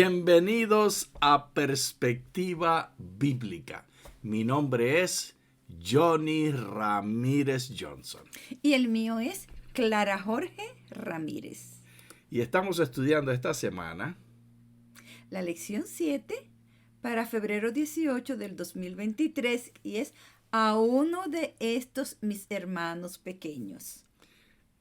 Bienvenidos a Perspectiva Bíblica. Mi nombre es Johnny Ramírez Johnson. Y el mío es Clara Jorge Ramírez. Y estamos estudiando esta semana La lección 7 para febrero 18 del 2023 y es a uno de estos mis hermanos pequeños.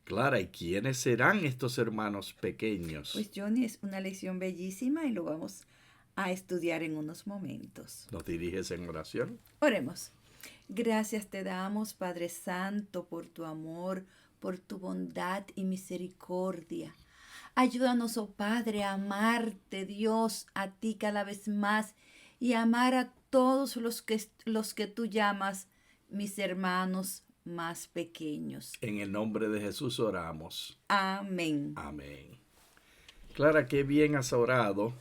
Clara, ¿y quiénes serán estos hermanos pequeños? Pues Johnny, es una lección bellísima y lo vamos a estudiar en unos momentos. ¿Nos diriges en oración? Oremos. Gracias te damos, Padre Santo, por tu amor, por tu bondad y misericordia. Ayúdanos, oh Padre, a amarte, Dios, a ti cada vez más y a amar a todos los que tú llamas mis hermanos más pequeños. En el nombre de Jesús oramos. Amén. Amén. Clara, qué bien has orado,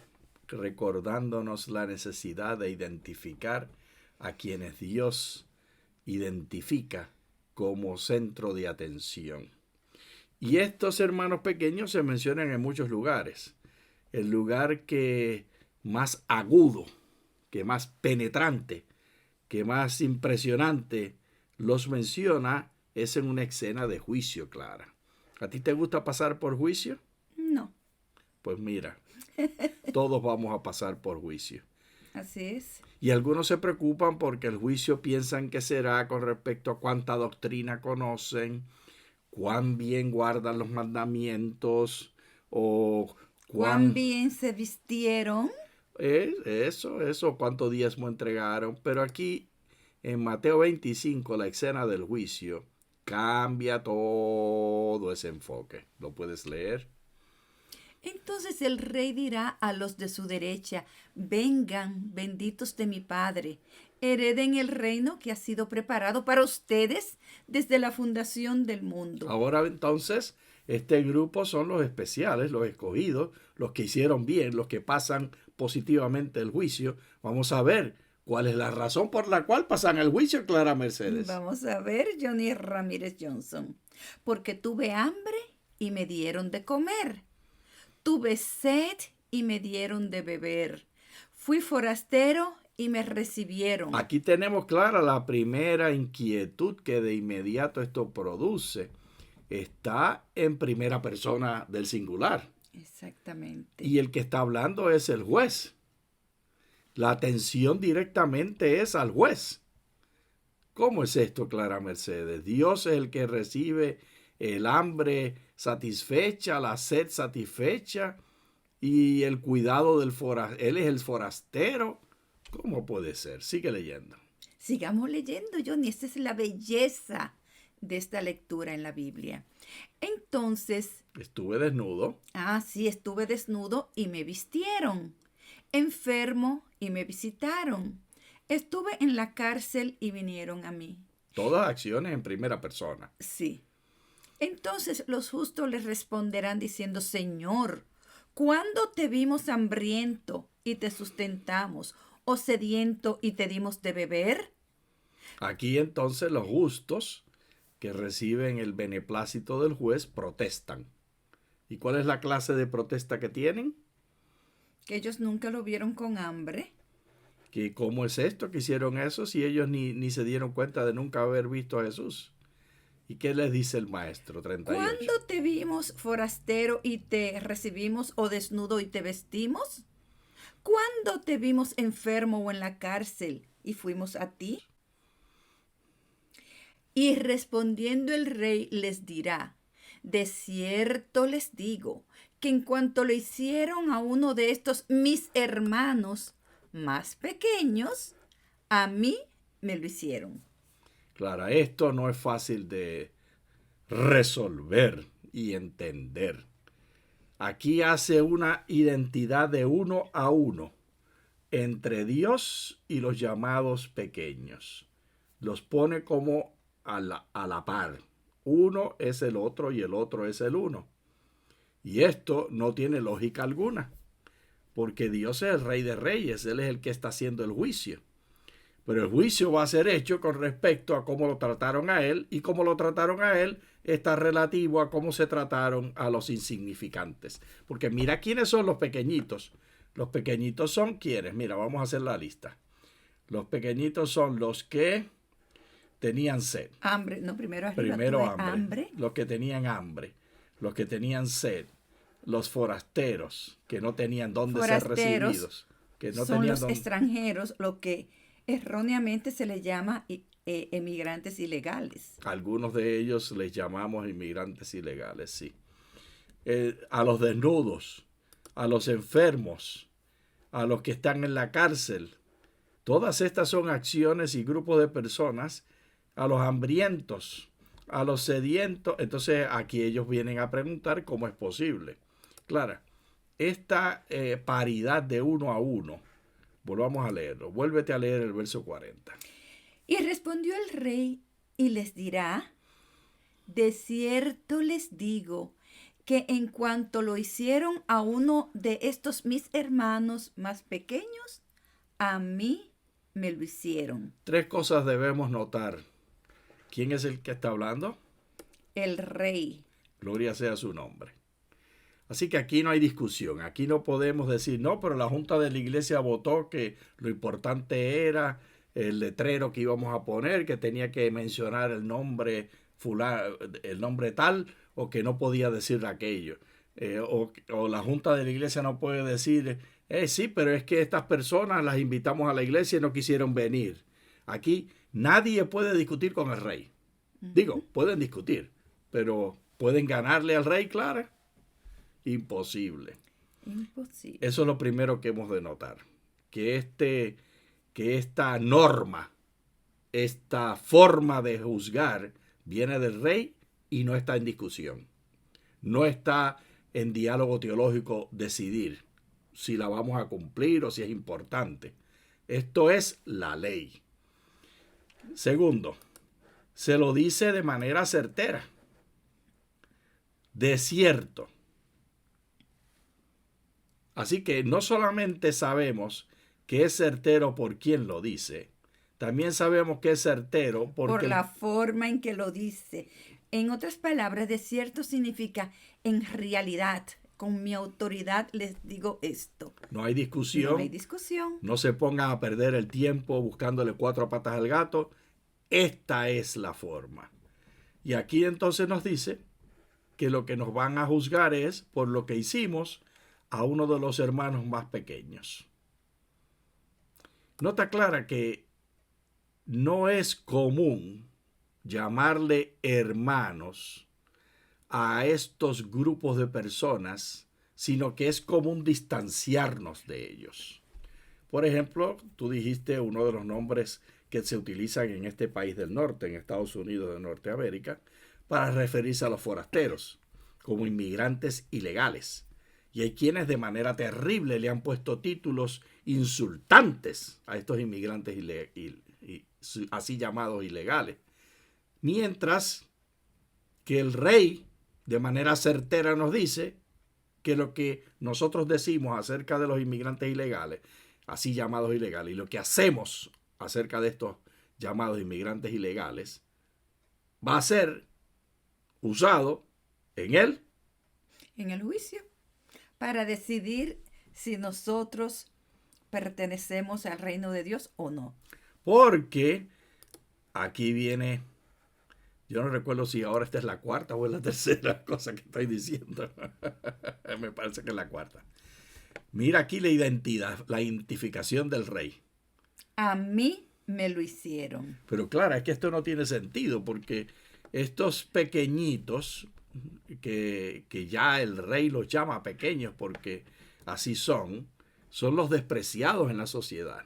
recordándonos la necesidad de identificar a quienes Dios identifica como centro de atención. Y estos hermanos pequeños se mencionan en muchos lugares. El lugar que más agudo, que más penetrante, que más impresionante los menciona es en una escena de juicio, Clara. ¿A ti te gusta pasar por juicio? No. Pues mira, todos vamos a pasar por juicio. Así es. Y algunos se preocupan porque el juicio piensan que será con respecto a cuánta doctrina conocen, cuán bien guardan los mandamientos o ¿Cuán bien se vistieron? Eso, cuánto diezmo entregaron. Pero aquí en Mateo 25, la escena del juicio, cambia todo ese enfoque. ¿Lo puedes leer? Entonces el rey dirá a los de su derecha, vengan, benditos de mi Padre, hereden el reino que ha sido preparado para ustedes desde la fundación del mundo. Ahora entonces, este grupo son los especiales, los escogidos, los que hicieron bien, los que pasan positivamente el juicio. Vamos a ver cuál es la razón por la cual pasan el juicio, Clara Mercedes. Vamos a ver, Johnny Ramírez Johnson. Porque tuve hambre y me dieron de comer. Tuve sed y me dieron de beber. Fui forastero y me recibieron. Aquí tenemos, Clara, la primera inquietud que de inmediato esto produce. Está en primera persona del singular. Exactamente. Y el que está hablando es el juez. La atención directamente es al juez. ¿Cómo es esto, Clara Mercedes? Dios es el que recibe el hambre satisfecha, la sed satisfecha y el cuidado del forastero. Él es el forastero. ¿Cómo puede ser? Sigue leyendo. Sigamos leyendo, Johnny. Esta es la belleza de esta lectura en la Biblia. Entonces, estuve desnudo. Sí, estuve desnudo y me vistieron. Enfermo y me visitaron. Estuve en la cárcel y vinieron a mí. Todas acciones en primera persona. Sí. Entonces los justos les responderán diciendo, Señor, ¿cuándo te vimos hambriento y te sustentamos, o sediento y te dimos de beber? Aquí entonces los justos que reciben el beneplácito del juez protestan. ¿Y cuál es la clase de protesta que tienen? Que ellos nunca lo vieron con hambre. ¿Que cómo es esto que hicieron eso si ellos ni se dieron cuenta de nunca haber visto a Jesús? ¿Y qué les dice el maestro? 38. ¿Cuándo te vimos forastero y te recibimos, o desnudo y te vestimos? ¿Cuándo te vimos enfermo o en la cárcel y fuimos a ti? Y respondiendo el rey les dirá, de cierto les digo, que en cuanto lo hicieron a uno de estos mis hermanos más pequeños, a mí me lo hicieron. Claro, esto no es fácil de resolver y entender. Aquí hace una identidad de uno a uno entre Dios y los llamados pequeños. Los pone como a la par. Uno es el otro y el otro es el uno. Y esto no tiene lógica alguna, porque Dios es el Rey de Reyes, Él es el que está haciendo el juicio. Pero el juicio va a ser hecho con respecto a cómo lo trataron a Él, y cómo lo trataron a Él está relativo a cómo se trataron a los insignificantes. Porque mira quiénes son los pequeñitos. Los pequeñitos son ¿quiénes? Mira, vamos a hacer la lista. Los pequeñitos son los que tenían sed. Hambre, no, primero arriba. Primero hambre. hambre. Los que tenían hambre. Los que tenían sed. Los forasteros, que no tenían dónde ser recibidos. Que no son tenían los extranjeros, lo que erróneamente se les llama emigrantes ilegales. Algunos de ellos les llamamos inmigrantes ilegales, sí. A los desnudos, a los enfermos, a los que están en la cárcel. Todas estas son acciones y grupos de personas, a los hambrientos, a los sedientos. Entonces aquí ellos vienen a preguntar cómo es posible. Claro, esta paridad de 1 a 1, volvamos a leerlo. Vuélvete a leer el verso 40. Y respondió el rey y les dirá: de cierto les digo que en cuanto lo hicieron a uno de estos mis hermanos más pequeños, a mí me lo hicieron. 3 cosas debemos notar. ¿Quién es el que está hablando? El rey. Gloria sea su nombre. Así que aquí no hay discusión. Aquí no podemos decir, no, pero la junta de la iglesia votó que lo importante era el letrero que íbamos a poner, que tenía que mencionar el nombre el nombre tal, o que no podía decir aquello. O la junta de la iglesia no puede decir, sí, pero es que estas personas las invitamos a la iglesia y no quisieron venir. Aquí nadie puede discutir con el rey. Digo, pueden discutir, pero ¿pueden ganarle al rey, Clara? Imposible. Imposible. Eso es lo primero que hemos de notar. Que esta norma, esta forma de juzgar, viene del rey y no está en discusión. No está en diálogo teológico decidir si la vamos a cumplir o si es importante. Esto es la ley. Segundo, se lo dice de manera certera. De cierto. Así que no solamente sabemos que es certero por quien lo dice, también sabemos que es certero por la forma en que lo dice. En otras palabras, de cierto significa en realidad, con mi autoridad les digo esto. No hay discusión. No hay discusión. No se pongan a perder el tiempo buscándole 4 patas al gato. Esta es la forma. Y aquí entonces nos dice que lo que nos van a juzgar es por lo que hicimos a uno de los hermanos más pequeños. Nota clara que no es común llamarle hermanos a estos grupos de personas, sino que es común distanciarnos de ellos. Por ejemplo, tú dijiste uno de los nombres que se utilizan en este país del norte, en Estados Unidos de Norteamérica, para referirse a los forasteros, como inmigrantes ilegales. Y hay quienes de manera terrible le han puesto títulos insultantes a estos inmigrantes así llamados ilegales. Mientras que el rey de manera certera nos dice que lo que nosotros decimos acerca de los inmigrantes ilegales, así llamados ilegales, y lo que hacemos acerca de estos llamados inmigrantes ilegales, va a ser usado en el juicio, para decidir si nosotros pertenecemos al reino de Dios o no. Porque aquí viene, yo no recuerdo si ahora esta es la cuarta o es la tercera cosa que estoy diciendo. Me parece que es la cuarta. Mira aquí la identificación del rey. A mí me lo hicieron. Pero claro, es que esto no tiene sentido porque estos pequeñitos, que ya el rey los llama pequeños porque así son los despreciados en la sociedad.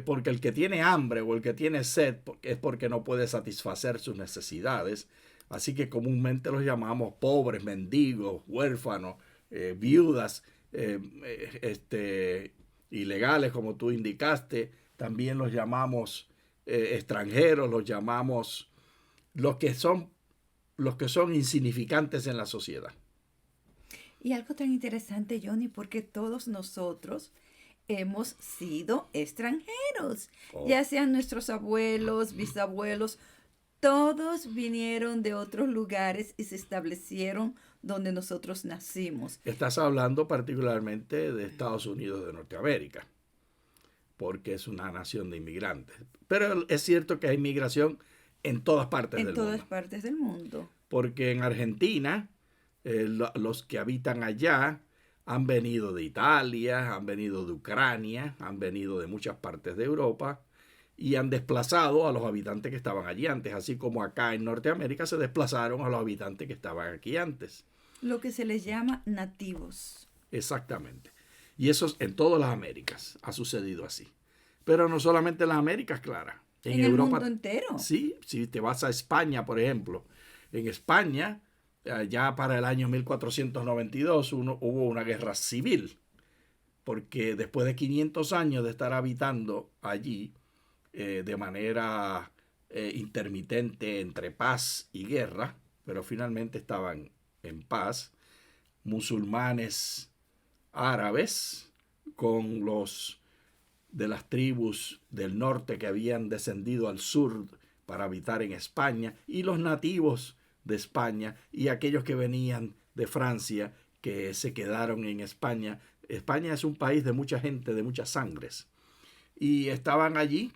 Porque el que tiene hambre o el que tiene sed es porque no puede satisfacer sus necesidades. Así que comúnmente los llamamos pobres, mendigos, huérfanos, viudas, ilegales, como tú indicaste. También los llamamos extranjeros, los llamamos los que son insignificantes en la sociedad. Y algo tan interesante, Johnny, porque todos nosotros hemos sido extranjeros, ya sean nuestros abuelos, bisabuelos, todos vinieron de otros lugares y se establecieron donde nosotros nacimos. Estás hablando particularmente de Estados Unidos de Norteamérica, porque es una nación de inmigrantes. Pero es cierto que hay migración en todas partes del En todas mundo. partes del mundo. Porque en Argentina, los que habitan allá han venido de Italia, han venido de Ucrania, han venido de muchas partes de Europa y han desplazado a los habitantes que estaban allí antes, así como acá en Norteamérica se desplazaron a los habitantes que estaban aquí antes. Lo que se les llama nativos. Exactamente. Y eso en todas las Américas ha sucedido así. Pero no solamente en las Américas, Clara. En el mundo entero. Sí, si te vas a España, por ejemplo. En España, ya para el año 1492 hubo una guerra civil. Porque después de 500 años de estar habitando allí de manera intermitente entre paz y guerra, pero finalmente estaban en paz, musulmanes árabes con los de las tribus del norte que habían descendido al sur para habitar en España, y los nativos de España y aquellos que venían de Francia que se quedaron en España. España es un país de mucha gente, de muchas sangres, y estaban allí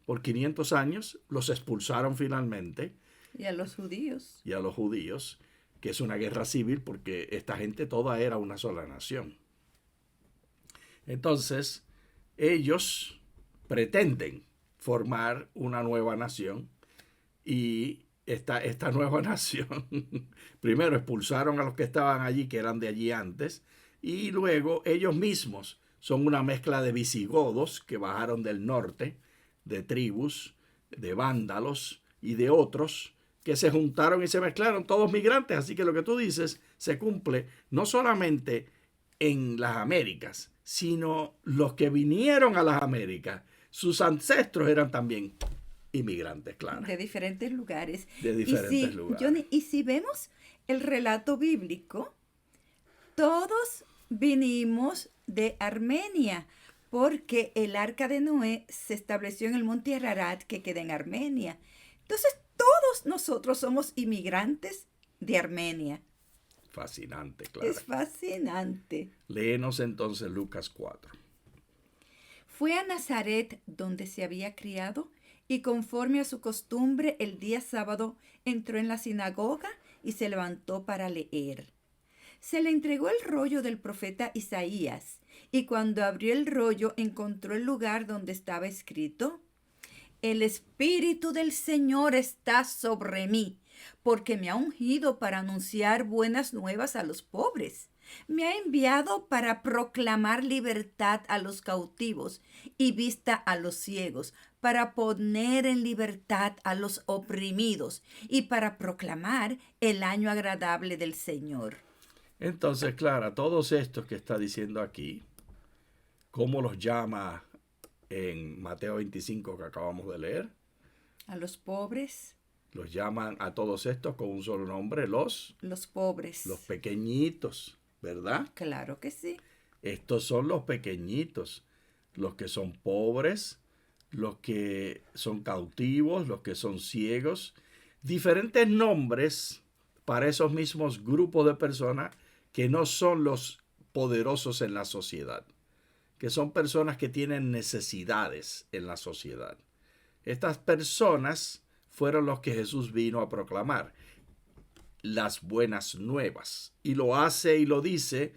por 500 años, los expulsaron finalmente. Y a los judíos. Y a los judíos, que es una guerra civil porque esta gente toda era una sola nación. Entonces, ellos pretenden formar una nueva nación y esta nueva nación, primero expulsaron a los que estaban allí, que eran de allí antes, y luego ellos mismos son una mezcla de visigodos que bajaron del norte, de tribus, de vándalos y de otros que se juntaron y se mezclaron, todos migrantes. Así que lo que tú dices se cumple no solamente en las Américas, sino los que vinieron a las Américas, sus ancestros eran también inmigrantes, claro. De diferentes lugares. De diferentes lugares. Johnny, y si vemos el relato bíblico, todos vinimos de Armenia, porque el arca de Noé se estableció en el monte Ararat, que queda en Armenia. Entonces, todos nosotros somos inmigrantes de Armenia. Fascinante, claro. Es fascinante. Léenos entonces Lucas 4. Fue a Nazaret donde se había criado y conforme a su costumbre el día sábado entró en la sinagoga y se levantó para leer. Se le entregó el rollo del profeta Isaías y cuando abrió el rollo encontró el lugar donde estaba escrito: El Espíritu del Señor está sobre mí, porque me ha ungido para anunciar buenas nuevas a los pobres. Me ha enviado para proclamar libertad a los cautivos y vista a los ciegos, para poner en libertad a los oprimidos y para proclamar el año agradable del Señor. Entonces, Clara, todos estos que está diciendo aquí, ¿cómo los llama en Mateo 25 que acabamos de leer? A los pobres. Los llaman a todos estos con un solo nombre, los pobres. Los pequeñitos, ¿verdad? Claro que sí. Estos son los pequeñitos, los que son pobres, los que son cautivos, los que son ciegos. Diferentes nombres para esos mismos grupos de personas que no son los poderosos en la sociedad, que son personas que tienen necesidades en la sociedad. Estas personas fueron los que Jesús vino a proclamar, las buenas nuevas. Y lo hace y lo dice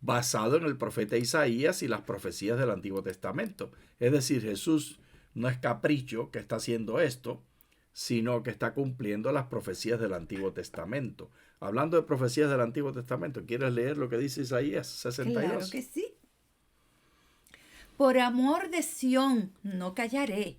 basado en el profeta Isaías y las profecías del Antiguo Testamento. Es decir, Jesús no es capricho que está haciendo esto, sino que está cumpliendo las profecías del Antiguo Testamento. Hablando de profecías del Antiguo Testamento, ¿quieres leer lo que dice Isaías 62? Claro que sí. Por amor de Sión no callaré,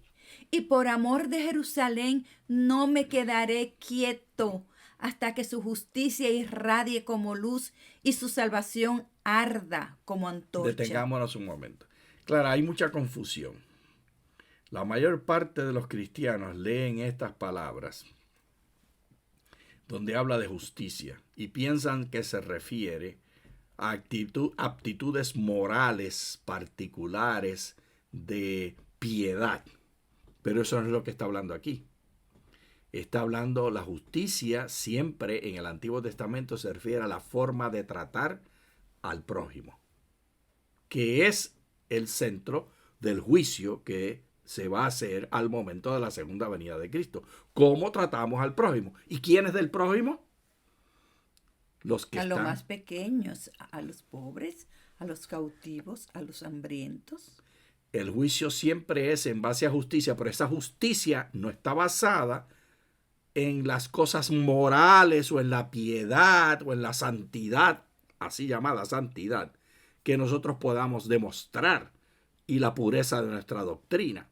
y por amor de Jerusalén no me quedaré quieto, hasta que su justicia irradie como luz y su salvación arda como antorcha. Detengámonos un momento. Claro, hay mucha confusión. La mayor parte de los cristianos leen estas palabras donde habla de justicia y piensan que se refiere a aptitudes morales particulares de piedad. Pero eso no es lo que está hablando aquí. Está hablando la justicia, siempre en el Antiguo Testamento se refiere a la forma de tratar al prójimo, que es el centro del juicio que se va a hacer al momento de la segunda venida de Cristo. ¿Cómo tratamos al prójimo? ¿Y quién es del prójimo? Los que A los están. más pequeños, a los pobres, a los cautivos, a los hambrientos. El juicio siempre es en base a justicia, pero esa justicia no está basada en las cosas morales o en la piedad o en la santidad, así llamada santidad, que nosotros podamos demostrar y la pureza de nuestra doctrina.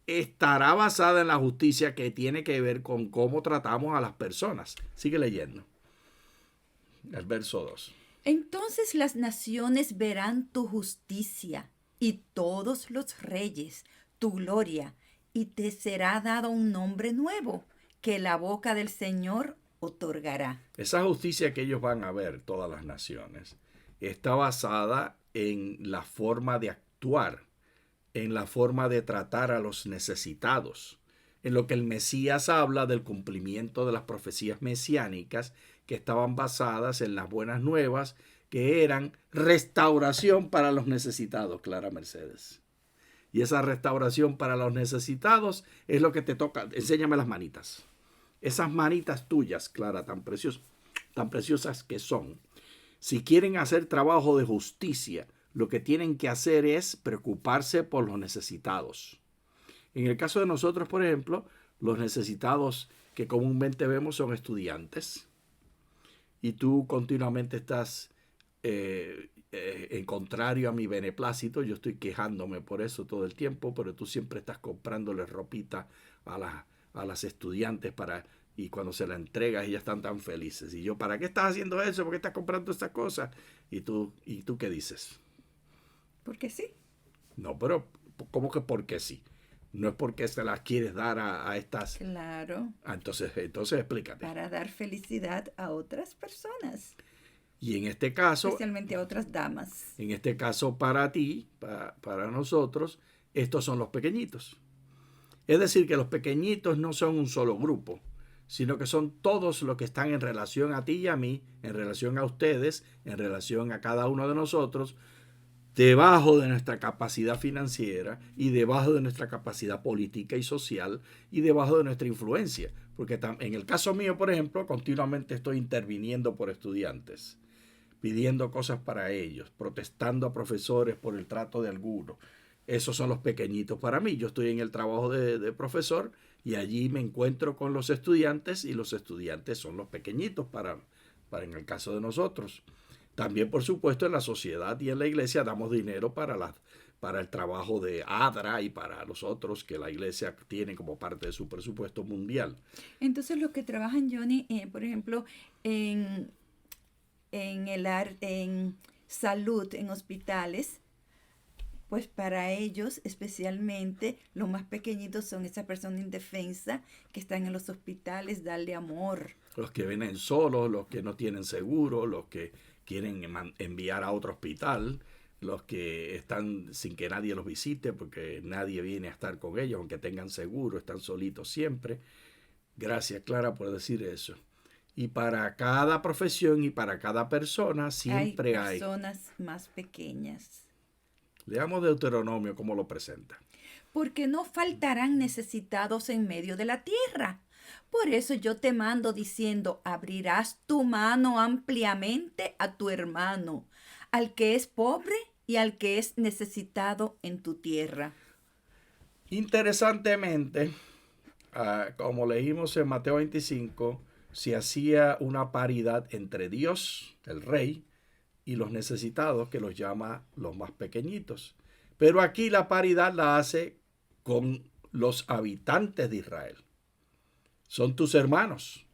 Estará basada en la justicia que tiene que ver con cómo tratamos a las personas. Sigue leyendo. El verso 2. Entonces las naciones verán tu justicia y todos los reyes tu gloria, y te será dado un nombre nuevo que la boca del Señor otorgará. Esa justicia que ellos van a ver, todas las naciones, está basada en la forma de actuar, en la forma de tratar a los necesitados, en lo que el Mesías habla del cumplimiento de las profecías mesiánicas que estaban basadas en las buenas nuevas, que eran restauración para los necesitados, Clara Mercedes. Y esa restauración para los necesitados es lo que te toca. Enséñame las manitas. Esas manitas tuyas, Clara, tan preciosas que son. Si quieren hacer trabajo de justicia, lo que tienen que hacer es preocuparse por los necesitados. En el caso de nosotros, por ejemplo, los necesitados que comúnmente vemos son estudiantes. Y tú continuamente estás en contrario a mi beneplácito. Yo estoy quejándome por eso todo el tiempo, pero tú siempre estás comprándole ropita a las estudiantes y cuando se la entregas ellas están tan felices. Y yo, ¿para qué estás haciendo eso? ¿Por qué estás comprando estas cosas? ¿Y tú qué dices? Porque sí. No, pero ¿cómo que porque sí? No es porque se las quieres dar a estas. Claro. Entonces explícate. Para dar felicidad a otras personas. Y en este caso, especialmente a otras damas. En este caso para ti, para nosotros, estos son los pequeñitos. Es decir, que los pequeñitos no son un solo grupo, sino que son todos los que están en relación a ti y a mí, en relación a ustedes, en relación a cada uno de nosotros, debajo de nuestra capacidad financiera y debajo de nuestra capacidad política y social y debajo de nuestra influencia. Porque en el caso mío, por ejemplo, continuamente estoy interviniendo por estudiantes, pidiendo cosas para ellos, protestando a profesores por el trato de algunos. Esos son los pequeñitos para mí. Yo estoy en el trabajo de profesor y allí me encuentro con los estudiantes y los estudiantes son los pequeñitos para en el caso de nosotros. También, por supuesto, en la sociedad y en la iglesia damos dinero para el trabajo de ADRA y para los otros que la iglesia tiene como parte de su presupuesto mundial. Entonces, los que trabajan, Johnny, por ejemplo, en salud, en hospitales, pues para ellos, especialmente, los más pequeñitos son esas personas indefensas que están en los hospitales, darle amor. Los que vienen solos, los que no tienen seguro, los que quieren enviar a otro hospital, los que están sin que nadie los visite porque nadie viene a estar con ellos, aunque tengan seguro, están solitos siempre. Gracias, Clara, por decir eso. Y para cada profesión y para cada persona siempre hay personas más pequeñas. Leamos Deuteronomio como lo presenta. Porque no faltarán necesitados en medio de la tierra. Por eso yo te mando diciendo, abrirás tu mano ampliamente a tu hermano, al que es pobre y al que es necesitado en tu tierra. Interesantemente, como leímos en Mateo 25, se hacía una paridad entre Dios, el rey, y los necesitados, que los llama los más pequeñitos. Pero aquí la paridad la hace con los habitantes de Israel. Son tus hermanos,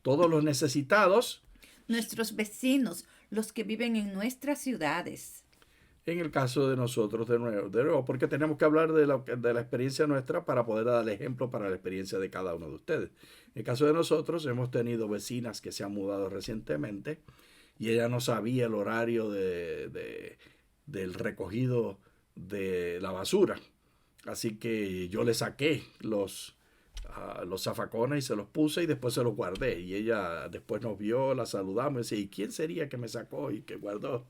todos los necesitados. Nuestros vecinos, los que viven en nuestras ciudades. En el caso de nosotros, de nuevo, porque tenemos que hablar de la experiencia nuestra para poder dar ejemplo para la experiencia de cada uno de ustedes. En el caso de nosotros, hemos tenido vecinas que se han mudado recientemente y ella no sabía el horario del recogido de la basura. Así que yo le saqué los zafacones y se los puse y después se los guardé. Y ella después nos vio, la saludamos y decía, ¿y quién sería que me sacó y que guardó?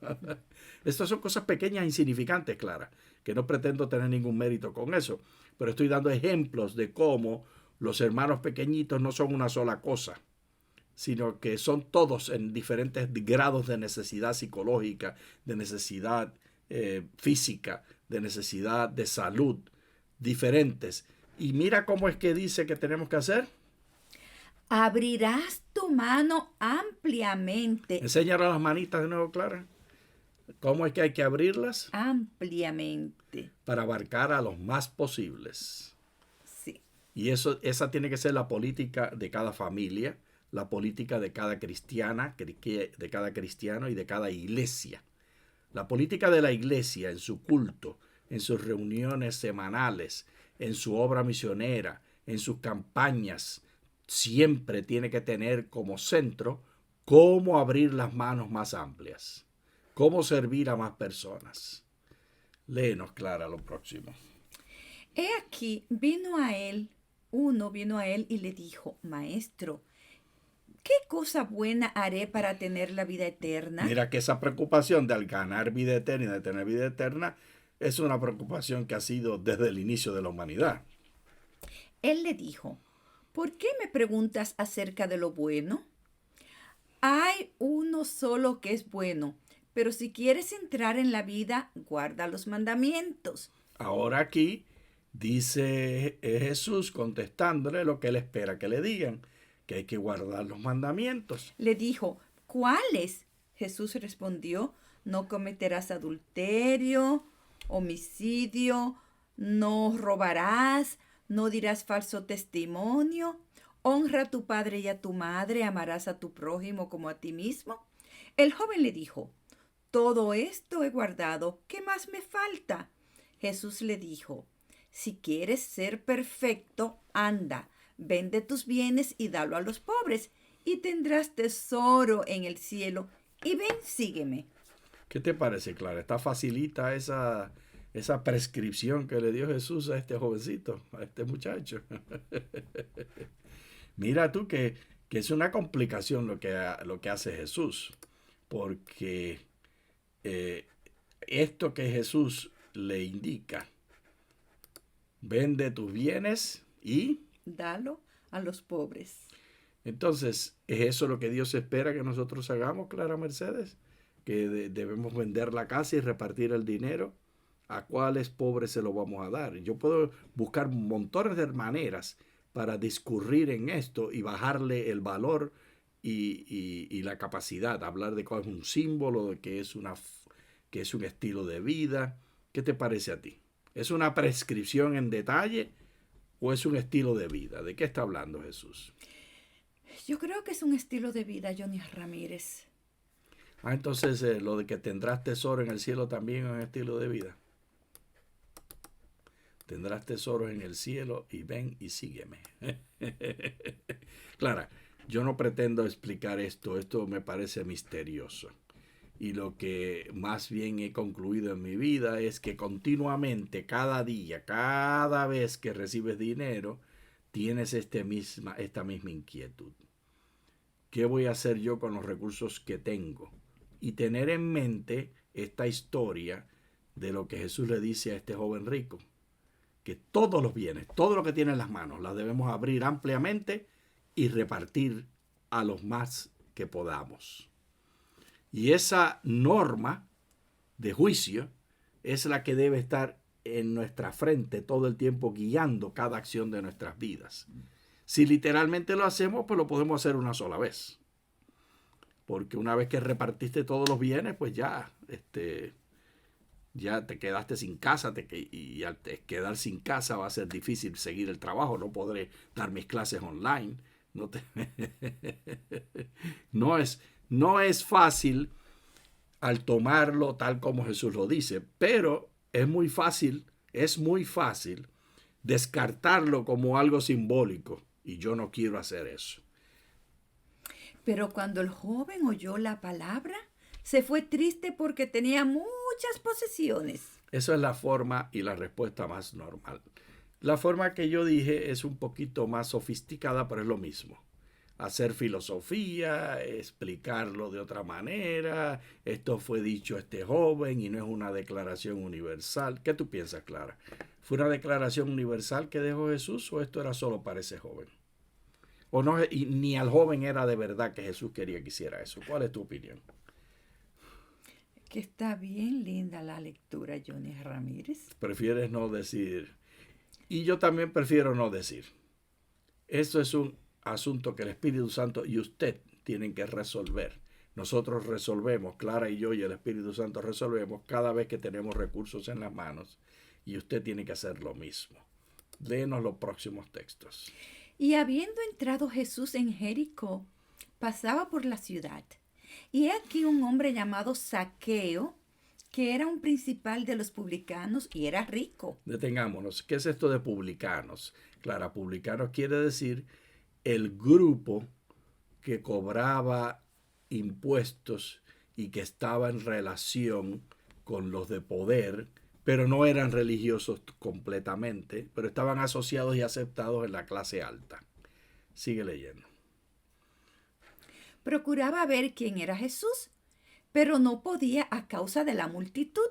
Estas son cosas pequeñas e insignificantes, Clara, que no pretendo tener ningún mérito con eso. Pero estoy dando ejemplos de cómo los hermanos pequeñitos no son una sola cosa, sino que son todos en diferentes grados de necesidad psicológica, de necesidad física, de necesidad de salud, diferentes. Y mira cómo es que dice que tenemos que hacer. Abrirás tu mano ampliamente. Enséñale las manitas de nuevo, Clara. ¿Cómo es que hay que abrirlas? Ampliamente. Para abarcar a los más posibles. Sí. Y esa tiene que ser la política de cada familia, la política de cada cristiana, de cada cristiano y de cada iglesia. La política de la iglesia en su culto, en sus reuniones semanales, en su obra misionera, en sus campañas, siempre tiene que tener como centro cómo abrir las manos más amplias, cómo servir a más personas. Léenos, Clara, lo próximo. He aquí, uno vino a él y le dijo, Maestro, ¿qué cosa buena haré para tener la vida eterna? Mira que esa preocupación de al ganar vida eterna y de tener vida eterna es una preocupación que ha sido desde el inicio de la humanidad. Él le dijo, ¿por qué me preguntas acerca de lo bueno? Hay uno solo que es bueno, pero si quieres entrar en la vida, guarda los mandamientos. Ahora aquí dice Jesús contestándole lo que él espera que le digan, que hay que guardar los mandamientos. Le dijo, ¿cuáles? Jesús respondió, no cometerás adulterio, homicidio, no robarás, no dirás falso testimonio, honra a tu padre y a tu madre, amarás a tu prójimo como a ti mismo. El joven le dijo, todo esto he guardado, ¿qué más me falta? Jesús le dijo, si quieres ser perfecto, anda, vende tus bienes y dalo a los pobres, y tendrás tesoro en el cielo, y ven, sígueme. ¿Qué te parece, Clara? ¿Está facilita esa prescripción que le dio Jesús a este jovencito, a este muchacho? Mira tú que es una complicación lo que hace Jesús, porque esto que Jesús le indica, vende tus bienes y dalo a los pobres. Entonces, ¿es eso lo que Dios espera que nosotros hagamos, Clara Mercedes? Que debemos vender la casa y repartir el dinero. ¿A cuáles pobres se lo vamos a dar? Yo puedo buscar montones de maneras para discurrir en esto y bajarle el valor y la capacidad. Hablar de cuál es un símbolo, de que es un estilo de vida. ¿Qué te parece a ti? ¿Es una prescripción en detalle o es un estilo de vida? ¿De qué está hablando Jesús? Yo creo que es un estilo de vida, Johnny Ramírez. Entonces lo de que tendrás tesoro en el cielo también es un estilo de vida. Tendrás tesoros en el cielo y ven y sígueme. Clara, yo no pretendo explicar esto me parece misterioso. Y lo que más bien he concluido en mi vida es que continuamente, cada día, cada vez que recibes dinero, tienes esta misma inquietud. ¿Qué voy a hacer yo con los recursos que tengo? Y tener en mente esta historia de lo que Jesús le dice a este joven rico. Que todos los bienes, todo lo que tiene en las manos, las debemos abrir ampliamente y repartir a los más que podamos. Y esa norma de juicio es la que debe estar en nuestra frente todo el tiempo, guiando cada acción de nuestras vidas. Si literalmente lo hacemos, pues lo podemos hacer una sola vez. Porque una vez que repartiste todos los bienes, pues ya te quedaste sin casa, y al quedar sin casa va a ser difícil seguir el trabajo, no podré dar mis clases online. No es fácil al tomarlo tal como Jesús lo dice, pero es muy fácil descartarlo como algo simbólico, y yo no quiero hacer eso. Pero cuando el joven oyó la palabra, se fue triste porque tenía muchas posesiones. Esa es la forma y la respuesta más normal. La forma que yo dije es un poquito más sofisticada, pero es lo mismo. Hacer filosofía, explicarlo de otra manera. Esto fue dicho a este joven y no es una declaración universal. ¿Qué tú piensas, Clara? ¿Fue una declaración universal que dejó Jesús o esto era solo para ese joven? O no, y ni al joven era de verdad que Jesús quería que hiciera eso. ¿Cuál es tu opinión? Que está bien linda la lectura, Johnny Ramírez. Prefieres no decir. Y yo también prefiero no decir. Esto es un asunto que el Espíritu Santo y usted tienen que resolver. Nosotros resolvemos, Clara y yo y el Espíritu Santo resolvemos cada vez que tenemos recursos en las manos. Y usted tiene que hacer lo mismo. Léenos los próximos textos. Y habiendo entrado Jesús en Jericó, pasaba por la ciudad. Y he aquí un hombre llamado Zaqueo, que era un principal de los publicanos y era rico. Detengámonos. ¿Qué es esto de publicanos? Clara, publicanos quiere decir el grupo que cobraba impuestos y que estaba en relación con los de poder, pero no eran religiosos completamente, pero estaban asociados y aceptados en la clase alta. Sigue leyendo. Procuraba ver quién era Jesús, pero no podía a causa de la multitud,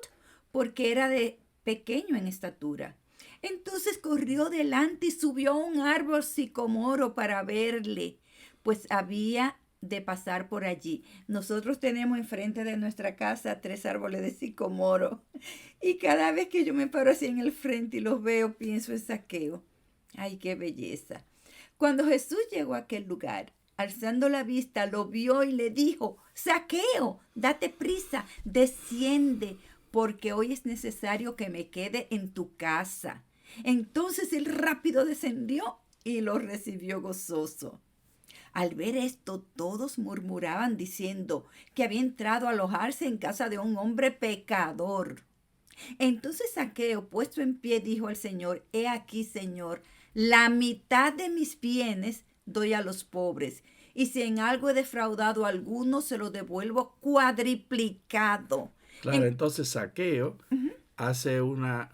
porque era de pequeño en estatura. Entonces corrió delante y subió a un árbol sicomoro para verle, pues había de pasar por allí. Nosotros tenemos enfrente de nuestra casa 3 árboles de sicomoro, y cada vez que yo me paro así en el frente y los veo, pienso en Zaqueo. ¡Ay, qué belleza! Cuando Jesús llegó a aquel lugar, alzando la vista, lo vio y le dijo: Zaqueo, date prisa, desciende, porque hoy es necesario que me quede en tu casa. Entonces él rápido descendió y lo recibió gozoso. Al ver esto, todos murmuraban diciendo que había entrado a alojarse en casa de un hombre pecador. Entonces Zaqueo, puesto en pie, dijo al Señor: He aquí, Señor, la mitad de mis bienes doy a los pobres, y si en algo he defraudado a alguno, se lo devuelvo cuadriplicado. Claro, entonces Zaqueo hace una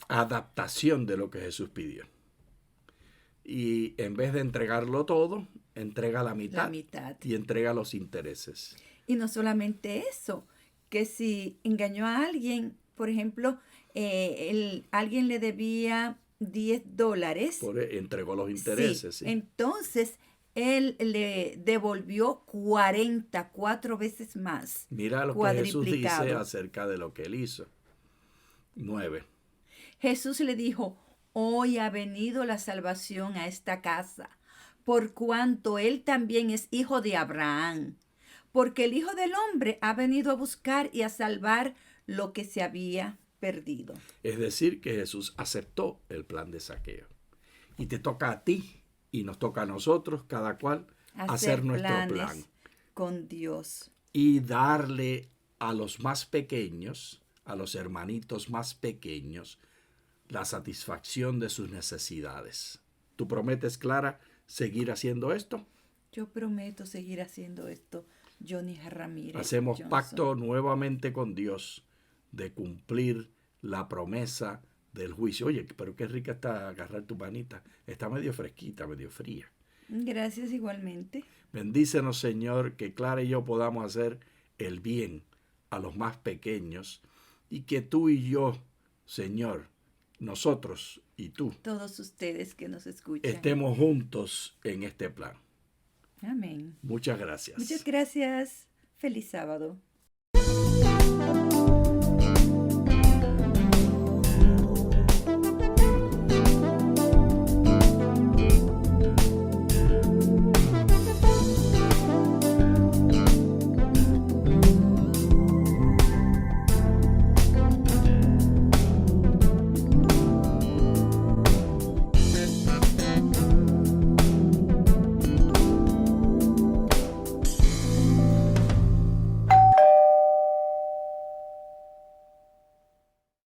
adaptación de lo que Jesús pidió. Y en vez de entregarlo todo, entrega la mitad y entrega los intereses. Y no solamente eso, que si engañó a alguien, por ejemplo, alguien le debía $10. Entregó los intereses. Sí. Entonces, él le devolvió 4 veces más. Mira lo que Jesús dice acerca de lo que él hizo. 9. Jesús le dijo: Hoy ha venido la salvación a esta casa, por cuanto él también es hijo de Abraham. Porque el Hijo del Hombre ha venido a buscar y a salvar lo que se había perdido. Es decir, que Jesús aceptó el plan de Zaqueo. Y te toca a ti y nos toca a nosotros, cada cual, hacer nuestro plan. Con Dios. Y darle a los más pequeños, a los hermanitos más pequeños, la satisfacción de sus necesidades. ¿Tú prometes, Clara, seguir haciendo esto? Yo prometo seguir haciendo esto, Johnny Ramírez. Hacemos pacto nuevamente con Dios de cumplir la promesa del juicio. Oye, pero qué rica está agarrar tu manita. Está medio fresquita, medio fría. Gracias igualmente. Bendícenos, Señor, que Clara y yo podamos hacer el bien a los más pequeños y que tú y yo, Señor, nosotros y tú, todos ustedes que nos escuchan, estemos juntos en este plan. Amén. Muchas gracias. Muchas gracias. Feliz sábado.